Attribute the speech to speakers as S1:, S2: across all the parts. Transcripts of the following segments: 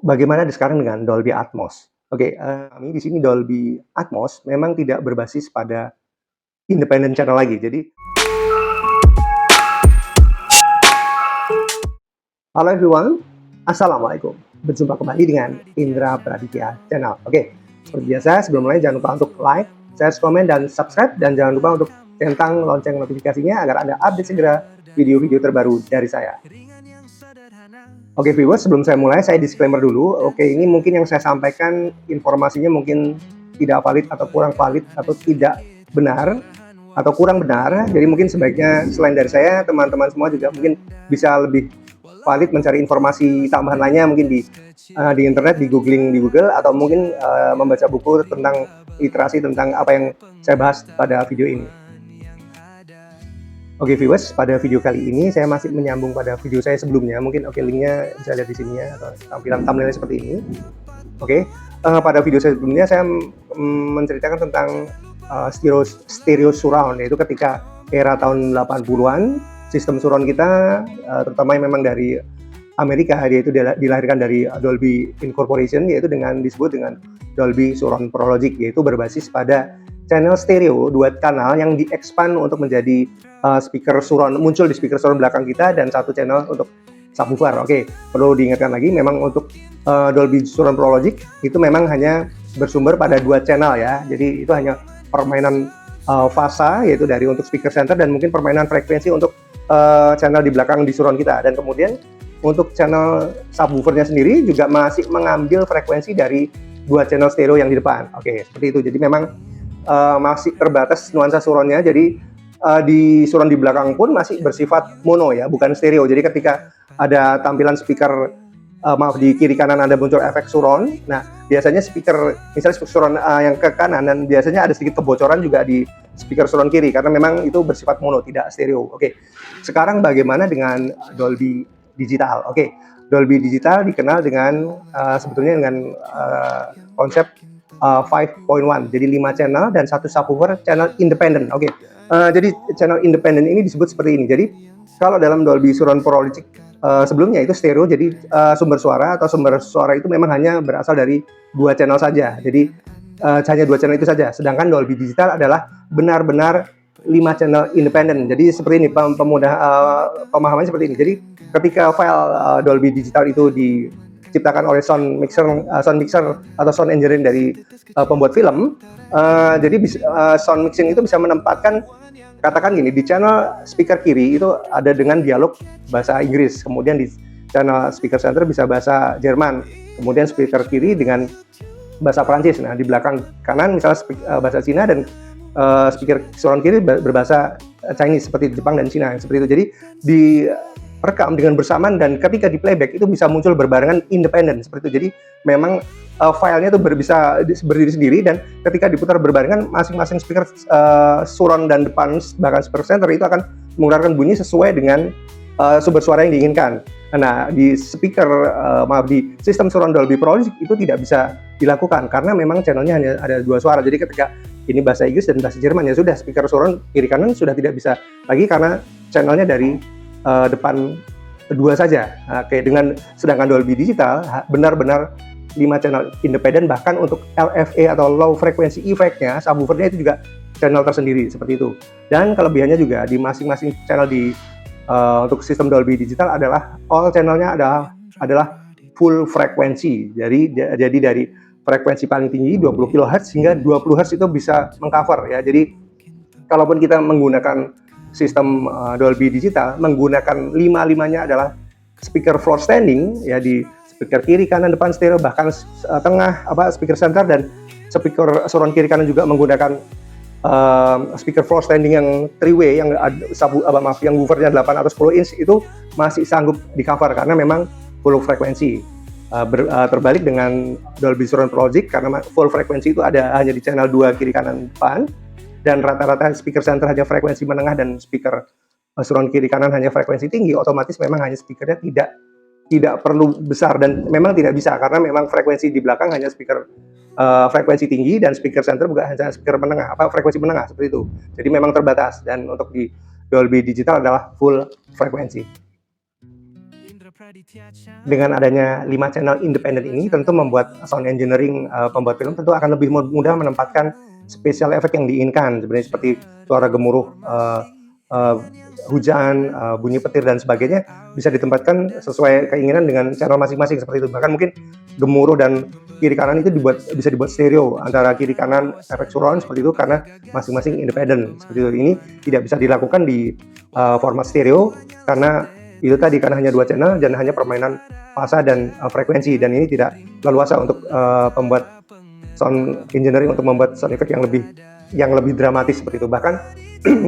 S1: Bagaimana sekarang dengan Dolby Atmos? Oke, kami di sini Dolby Atmos memang tidak berbasis pada independent channel lagi. Jadi halo everyone, Assalamualaikum. Berjumpa kembali dengan Indra Praditya Channel. Oke, seperti biasa sebelum mulai jangan lupa untuk like, share, komen, dan subscribe. Dan jangan lupa untuk centang lonceng notifikasinya agar Anda update segera video-video terbaru dari saya. Oke viewers, sebelum saya mulai, saya disclaimer dulu. Oke, ini mungkin yang saya sampaikan informasinya mungkin tidak valid atau kurang valid atau tidak benar atau kurang benar. Jadi mungkin sebaiknya selain dari saya, teman-teman semua juga mungkin bisa lebih valid mencari informasi tambahan lainnya mungkin di internet, di googling di Google, atau mungkin membaca buku tentang literasi tentang apa yang saya bahas pada video ini. Oke viewers, pada video kali ini saya masih menyambung pada video saya sebelumnya. Mungkin linknya bisa lihat di sini ya, atau tampilan thumbnailnya seperti ini. Oke, pada video saya sebelumnya saya menceritakan tentang stereo surround, yaitu ketika era tahun 80-an sistem surround kita, terutama yang memang dari Amerika, yaitu dilahirkan dari Dolby Incorporation, yaitu disebut dengan Dolby Surround Pro Logic, yaitu berbasis pada channel stereo dua kanal yang diekspand untuk menjadi speaker surround, muncul di speaker surround belakang kita, dan satu channel untuk subwoofer. Oke, perlu diingatkan lagi, memang untuk Dolby Surround Pro Logic itu memang hanya bersumber pada dua channel ya. Jadi itu hanya permainan fasa, yaitu dari untuk speaker center, dan mungkin permainan frekuensi untuk channel di belakang di surround kita. Dan kemudian untuk channel subwoofernya sendiri juga masih mengambil frekuensi dari dua channel stereo yang di depan. Oke, seperti itu. Jadi memang masih terbatas nuansa surroundnya. Jadi di surround di belakang pun masih bersifat mono ya, bukan stereo. Jadi ketika ada tampilan speaker, di kiri kanan ada muncul efek surround. Nah, biasanya speaker, misalnya speaker surround yang ke kanan, dan biasanya ada sedikit kebocoran juga di speaker surround kiri, karena memang itu bersifat mono, tidak stereo. Oke, sekarang bagaimana dengan Dolby Digital? Oke, Dolby Digital dikenal dengan sebetulnya dengan konsep 5.1, jadi 5 channel dan satu subwoofer channel independent. Oke, jadi channel independent ini disebut seperti ini. Jadi kalau dalam Dolby Surround Pro Logic sebelumnya itu stereo, jadi sumber suara itu memang hanya berasal dari dua channel saja. Jadi hanya dua channel itu saja. Sedangkan Dolby Digital adalah benar-benar 5 channel independen. Jadi seperti ini pemahamannya seperti ini. Jadi ketika file Dolby Digital itu diciptakan oleh sound mixer atau sound engineering dari pembuat film, jadi sound mixing itu bisa menempatkan, katakan gini, di channel speaker kiri itu ada dengan dialog bahasa Inggris, kemudian di channel speaker center bisa bahasa Jerman, kemudian speaker kiri dengan bahasa Prancis. Nah, di belakang kanan misalnya bahasa Cina, dan speaker surround kiri berbahasa Chinese seperti Jepang dan Cina, seperti itu. Jadi direkam dengan bersamaan, dan ketika di playback itu bisa muncul berbarengan independen seperti itu. Jadi memang filenya itu bisa berdiri sendiri, dan ketika diputar berbarengan masing-masing speaker surround dan depan bahkan speaker center itu akan mengeluarkan bunyi sesuai dengan sumber suara yang diinginkan. Nah, di di sistem surround Dolby Pro Logic itu tidak bisa dilakukan karena memang channelnya hanya ada dua suara. Jadi ketika ini bahasa Inggris dan bahasa Jerman, ya sudah, speaker surround kiri kanan sudah tidak bisa lagi karena channelnya dari depan dua saja. Oke, sedangkan Dolby Digital benar-benar 5 channel independen, bahkan untuk LFE atau low frequency effect-nya, subwoofernya itu juga channel tersendiri seperti itu. Dan kelebihannya juga di masing-masing channel untuk sistem Dolby Digital adalah all channelnya adalah full frekuensi. Jadi dari frekuensi paling tinggi 20 kHz hingga 20 Hz itu bisa mengcover ya. Jadi kalaupun kita menggunakan sistem Dolby Digital, menggunakan 5-5-nya adalah speaker floor standing ya, di speaker kiri kanan depan stereo, bahkan tengah speaker center, dan speaker surround kiri kanan juga menggunakan speaker floor standing yang 3-way, yang yang woofernya 8 atau 10 inch, itu masih sanggup di cover karena memang full frekuensi. Terbalik dengan Dolby Surround Pro Logic, karena full frekuensi itu hanya di channel 2 kiri kanan depan, dan rata-rata speaker center hanya frekuensi menengah, dan speaker surround kiri kanan hanya frekuensi tinggi. Otomatis memang hanya speakernya tidak perlu besar, dan memang tidak bisa karena memang frekuensi di belakang hanya speaker frekuensi tinggi, dan speaker center bukan hanya speaker menengah, frekuensi menengah seperti itu. Jadi memang terbatas, dan untuk di Dolby Digital adalah full frekuensi. Dengan adanya 5 channel independen ini tentu membuat sound engineering pembuat film tentu akan lebih mudah menempatkan special effect yang diinginkan, sebenarnya seperti suara gemuruh hujan, bunyi petir dan sebagainya bisa ditempatkan sesuai keinginan dengan channel masing-masing seperti itu. Bahkan mungkin gemuruh dan kiri kanan itu bisa dibuat stereo antara kiri kanan efek surround seperti itu karena masing-masing independen seperti itu. Ini tidak bisa dilakukan di format stereo karena itu tadi karena hanya 2 channel dan hanya permainan fasa dan frekuensi, dan ini tidak leluasa untuk pembuat sound engineering untuk membuat sound effect yang lebih dramatis seperti itu. Bahkan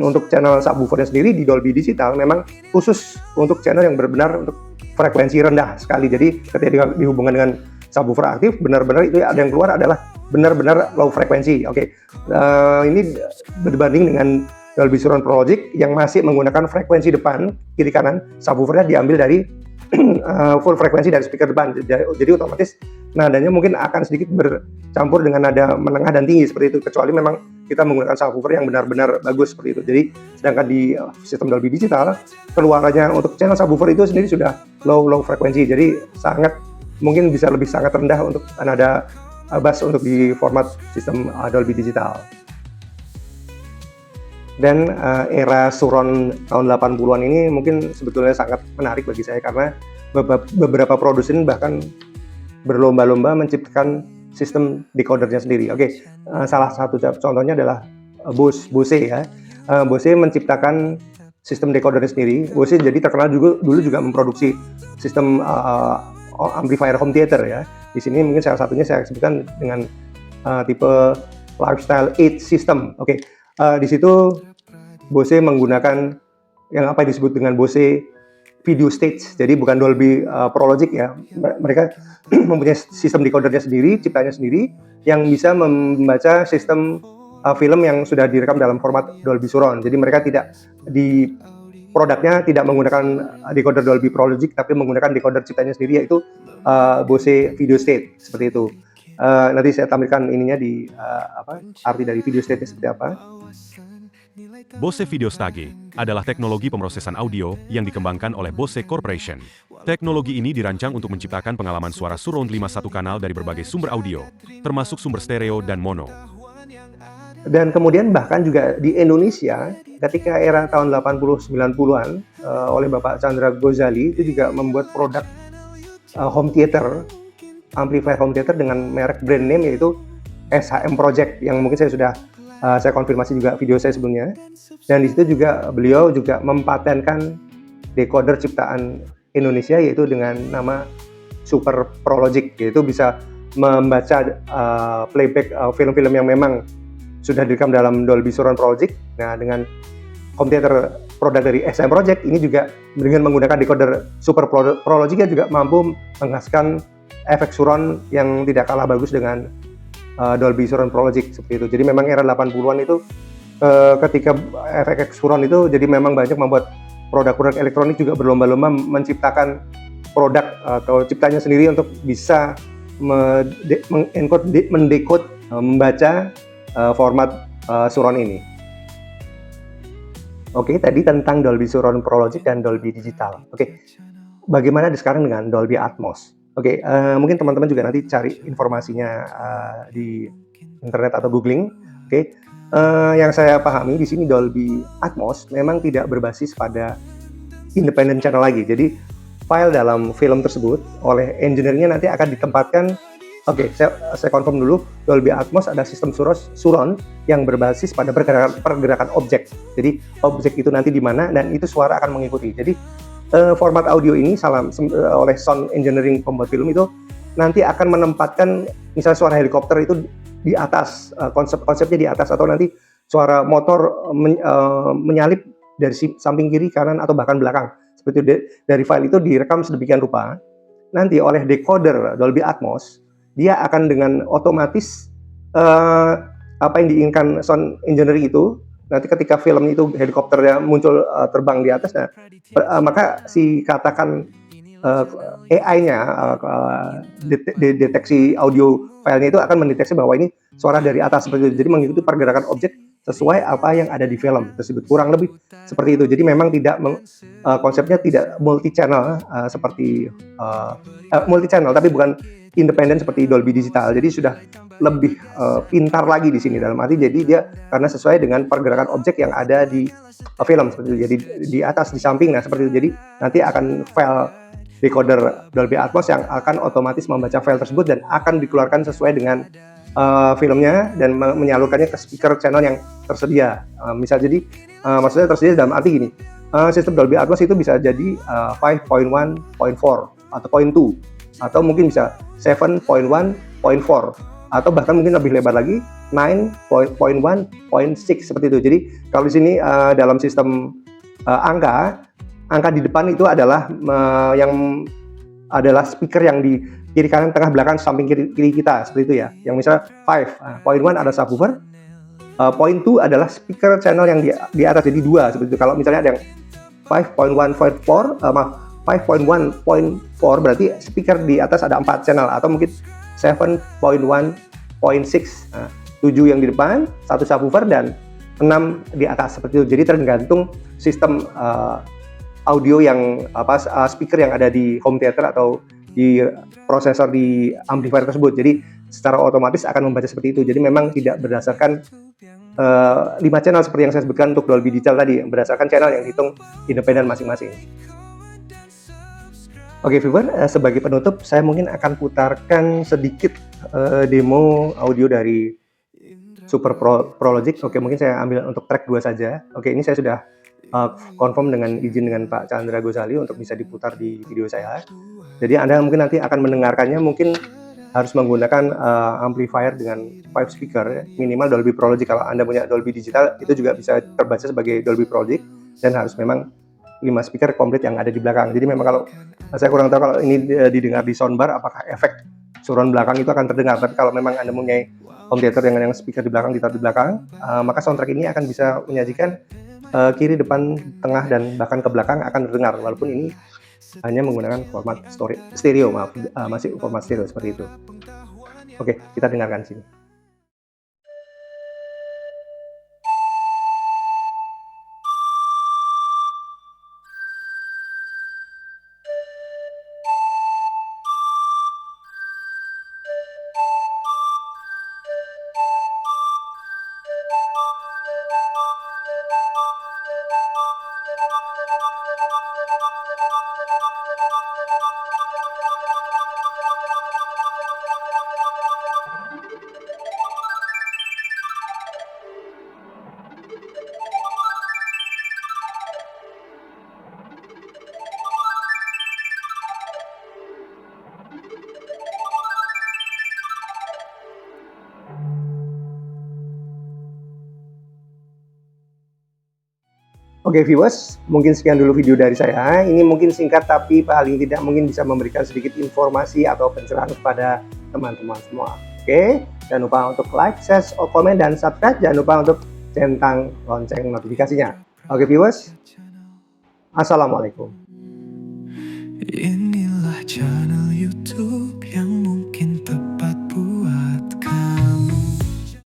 S1: untuk channel subwoofernya sendiri di Dolby Digital memang khusus untuk channel yang benar-benar untuk frekuensi rendah sekali. Jadi ketika dihubungkan dengan subwoofer aktif, benar-benar itu ada yang keluar adalah benar-benar low frekuensi. Oke, ini berbanding dengan Dolby Surround Pro Logic yang masih menggunakan frekuensi depan, kiri kanan, subwoofernya diambil dari full frekuensi dari speaker depan. Jadi otomatis nadanya mungkin akan sedikit bercampur dengan nada menengah dan tinggi seperti itu, kecuali memang kita menggunakan subwoofer yang benar-benar bagus seperti itu. Jadi sedangkan di sistem Dolby Digital keluarannya untuk channel subwoofer itu sendiri sudah low frekuensi, jadi mungkin bisa lebih sangat rendah untuk nada bass untuk di format sistem Dolby Digital. Dan era surround tahun 80-an ini mungkin sebetulnya sangat menarik bagi saya karena beberapa produsen bahkan berlomba-lomba menciptakan sistem decodernya sendiri. Oke, salah satu contohnya adalah Bose ya. Bose menciptakan sistem decodernya sendiri. Bose jadi terkenal dulu juga memproduksi sistem amplifier home theater ya. Di sini mungkin salah satunya saya sebutkan dengan tipe Lifestyle 8 system. Oke, di situ Bose menggunakan yang apa disebut dengan Bose Video Stage. Jadi bukan Dolby Pro Logic ya. Mereka mempunyai sistem decodernya sendiri, ciptanya sendiri yang bisa membaca sistem film yang sudah direkam dalam format Dolby Surround. Jadi mereka produknya tidak menggunakan decoder Dolby Pro Logic tapi menggunakan decoder ciptanya sendiri yaitu Bose Video Stage seperti itu. Nanti saya tampilkan ininya di arti dari video stage seperti apa.
S2: Bose Video Stage adalah teknologi pemrosesan audio yang dikembangkan oleh Bose Corporation. Teknologi ini dirancang untuk menciptakan pengalaman suara surround 51 kanal dari berbagai sumber audio, termasuk sumber stereo dan mono.
S1: Dan kemudian bahkan juga di Indonesia, ketika era tahun 80-90-an oleh Bapak Chandra Ghazali itu juga membuat produk home theater, amplifier home theater dengan merek brand name yaitu SHM Project yang mungkin saya konfirmasi juga video saya sebelumnya. Dan di situ juga beliau juga mempatenkan decoder ciptaan Indonesia yaitu dengan nama Super Pro Logic, yaitu bisa membaca playback film-film yang memang sudah direkam dalam Dolby Surround Pro Logic. Nah, dengan home theater produk dari SHM Project ini juga dengan menggunakan decoder Super Pro Logic juga mampu menghasilkan efek surround yang tidak kalah bagus dengan Dolby Surround Pro Logic seperti itu. Jadi memang era 80-an itu ketika efek surround itu jadi memang banyak membuat produk-produk elektronik juga berlomba-lomba menciptakan produk atau ciptanya sendiri untuk bisa mendekode, membaca format surround ini. Oke, tadi tentang Dolby Surround Pro Logic dan Dolby Digital. Oke, bagaimana sekarang dengan Dolby Atmos? Oke, mungkin teman-teman juga nanti cari informasinya di internet atau googling. Oke, yang saya pahami di sini Dolby Atmos memang tidak berbasis pada independent channel lagi. Jadi file dalam film tersebut oleh engineer-nya nanti akan ditempatkan. Oke, saya confirm dulu. Dolby Atmos ada sistem surround yang berbasis pada pergerakan objek. Jadi objek itu nanti di mana dan itu suara akan mengikuti. Jadi format audio ini oleh sound engineering pembuat film itu nanti akan menempatkan misalnya suara helikopter itu di atas, konsepnya di atas, atau nanti suara motor menyalip dari samping kiri, kanan, atau bahkan belakang. Seperti itu, dari file itu direkam sedemikian rupa. Nanti oleh decoder Dolby Atmos, dia akan dengan otomatis apa yang diinginkan sound engineering itu. Nanti ketika film itu helikopternya muncul terbang di atas, maka si katakan AI-nya deteksi audio filenya itu akan mendeteksi bahwa ini suara dari atas seperti itu. Jadi mengikuti pergerakan objek sesuai apa yang ada di film tersebut, kurang lebih seperti itu. Jadi memang tidak konsepnya tidak multi channel seperti multi channel, tapi bukan independen seperti Dolby Digital. Jadi sudah lebih pintar lagi di sini, dalam arti jadi dia karena sesuai dengan pergerakan objek yang ada di film seperti itu. Jadi di atas, di samping, nah seperti itu. Jadi nanti akan file decoder Dolby Atmos yang akan otomatis membaca file tersebut dan akan dikeluarkan sesuai dengan filmnya dan menyalurkannya ke speaker channel yang tersedia. Misal jadi maksudnya tersedia dalam arti gini, sistem Dolby Atmos itu bisa jadi 5.1.4 atau 0.2 atau mungkin bisa 7.1.4 atau bahkan mungkin lebih lebar lagi 9.1.6 seperti itu. Jadi kalau di sini dalam sistem angka di depan itu adalah yang adalah speaker yang di kiri kanan tengah belakang samping kiri kita seperti itu ya. Yang misalnya 5.1 ada subwoofer, 0.2 adalah speaker channel yang di atas, jadi dua seperti itu. Kalau misalnya ada yang 5.1.4 5.1.4 berarti speaker di atas ada 4 channel, atau mungkin 7.1.6 7 yang di depan, 1 subwoofer dan 6 di atas seperti itu. Jadi tergantung sistem audio yang speaker yang ada di home theater atau di prosesor di amplifier tersebut. Jadi secara otomatis akan membaca seperti itu. Jadi memang tidak berdasarkan 5 channel seperti yang saya sebutkan untuk Dolby Digital tadi, berdasarkan channel yang dihitung independen masing-masing. Oke viewer, sebagai penutup saya mungkin akan putarkan sedikit demo audio dari Super Pro Logic. Oke, mungkin saya ambil untuk track 2 saja. Oke, ini saya sudah confirm dengan izin dengan Pak Chandra Gozali untuk bisa diputar di video saya. Jadi Anda mungkin nanti akan mendengarkannya mungkin harus menggunakan amplifier dengan 5 speaker, minimal Dolby Pro Logic. Kalau Anda punya Dolby Digital itu juga bisa terbaca sebagai Dolby Pro Logic, dan harus memang 5 speaker komplit yang ada di belakang. Jadi memang kalau saya kurang tahu kalau ini didengar di soundbar apakah efek surround belakang itu akan terdengar. Tapi kalau memang Anda mempunyai home theater dengan yang speaker di belakang, ditaruh di belakang, maka soundtrack ini akan bisa menyajikan kiri, depan, tengah, dan bahkan ke belakang akan terdengar, walaupun ini hanya menggunakan format stereo, masih format stereo seperti itu. Oke, kita dengarkan sini. Oke viewers, mungkin sekian dulu video dari saya. Ini mungkin singkat tapi paling tidak mungkin bisa memberikan sedikit informasi atau pencerahan kepada teman-teman semua. Oke, jangan lupa untuk like, share, komen, dan subscribe. Jangan lupa untuk centang lonceng notifikasinya. Oke viewers, Assalamualaikum.
S3: Inilah channel YouTube yang mungkin